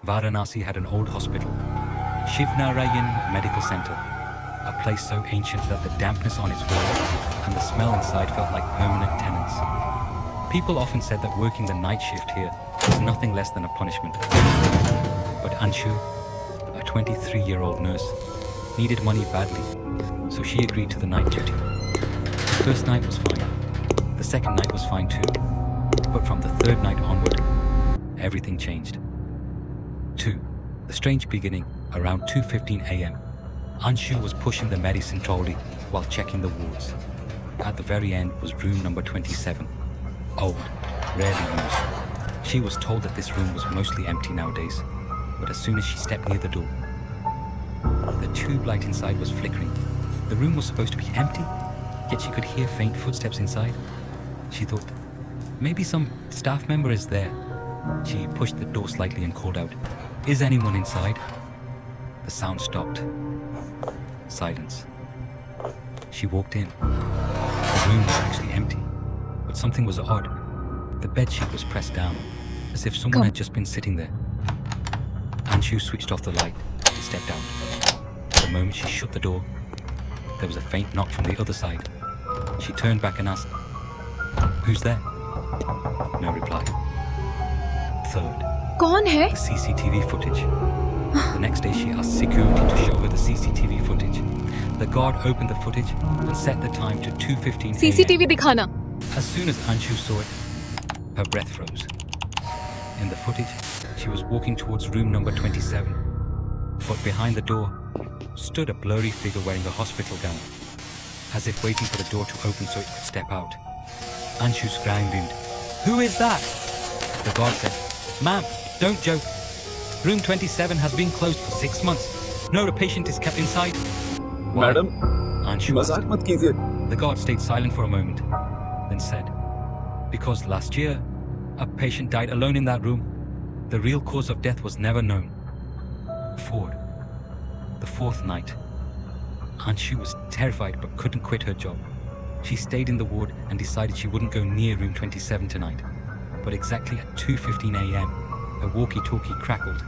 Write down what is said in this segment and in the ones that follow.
Varanasi had an old hospital, Shivnarayan Medical Center, a place so ancient that the dampness on its walls and the smell inside felt like permanent tenants. People often said that working the night shift here was nothing less than a punishment. But Anshu, a 23-year-old nurse, needed money badly, so she agreed to the night duty. The first night was fine. The second night was fine too. But from the third night onward, everything changed. 2. The strange beginning, around 2:15 a.m. Anshu was pushing the medicine trolley while checking the wards. At the very end was room number 27. Old, rarely used. She was told that this room was mostly empty nowadays, but as soon as she stepped near the door, the tube light inside was flickering. The room was supposed to be empty, yet she could hear faint footsteps inside. She thought, maybe some staff member is there. She pushed the door slightly and called out, "Is anyone inside?" The sound stopped. Silence. She walked in. The room was actually empty, but something was odd. The bedsheet was pressed down, as if someone had just been sitting there. Anshu switched off the light and stepped out. The moment she shut the door, there was a faint knock from the other side. She turned back and asked, "Who's there?" No reply. Third. कौन है? The CCTV footage. The next day she asked security to show her the CCTV footage. The guard opened the footage and set the time to 2:15 a.m. CCTV दिखाना. As soon as Anshu saw it, her breath froze. In the footage, she was walking towards room number 27. But behind the door stood a blurry figure wearing a hospital gown, as if waiting for the door to open so it could step out. Anshu screamed, "Who is that?" The guard said, "Ma'am, don't joke. Room 27 has been closed for 6 months. No patient is kept inside." "Why?" Madam, Anshu मजाक asked. मत कीजिए। The guard stayed silent for a moment, then said, "Because last year, a patient died alone in that room. The real cause of death was never known." 4. The fourth night. Anshu was terrified but couldn't quit her job. She stayed in the ward and decided she wouldn't go near room 27 tonight. But exactly at 2:15 a.m., a walkie-talkie crackled.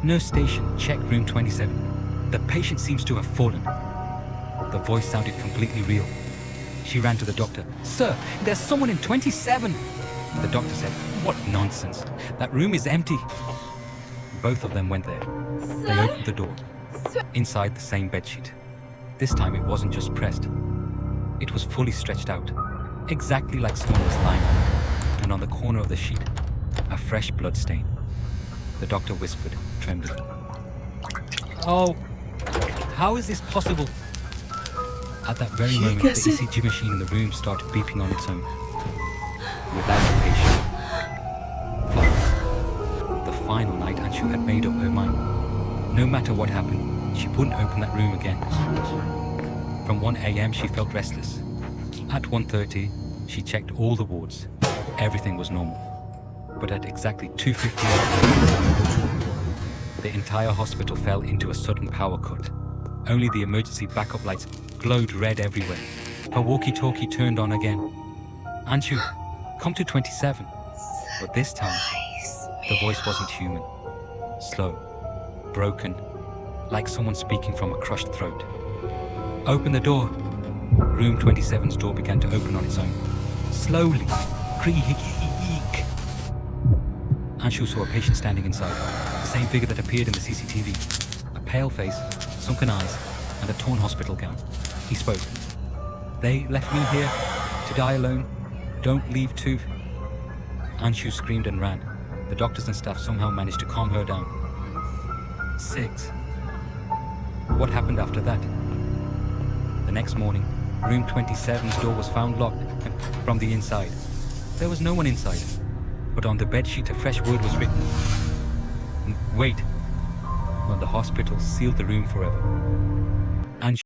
"Nurse station, check room 27. The patient seems to have fallen." The voice sounded completely real. She ran to the doctor. "Sir, there's someone in 27. The doctor said, "What nonsense. That room is empty." Both of them went there. They opened the door. Inside the same bedsheet. This time it wasn't just pressed. It was fully stretched out, exactly like someone was lying on it. And on the corner of the sheet, a fresh blood stain. The doctor whispered, trembling, "Oh, how is this possible?" At that very moment, the ECG machine in the room started beeping on its own. Without a patient. 5. The final night, Anshu had made up her mind. No matter what happened, she wouldn't open that room again. From 1 a.m. she felt restless. At 1:30, she checked all the wards. Everything was normal. But at exactly 2:15, the entire hospital fell into a sudden power cut. Only the emergency backup lights glowed red everywhere. Her walkie-talkie turned on again. "Anshu, come to 27. But this time, the voice wasn't human. Slow, broken, like someone speaking from a crushed throat. "Open the door." Room 27's door began to open on its own. Slowly. Creak. Anshu saw a patient standing inside, the same figure that appeared in the CCTV. A pale face, sunken eyes, and a torn hospital gown. He spoke. "They left me here to die alone. Don't leave too." Anshu screamed and ran. The doctors and staff somehow managed to calm her down. 6. What happened after that? The next morning, room 27's door was found locked from the inside. There was no one inside, but on the bedsheet a fresh word was written. Wait. Well, the hospital sealed the room forever.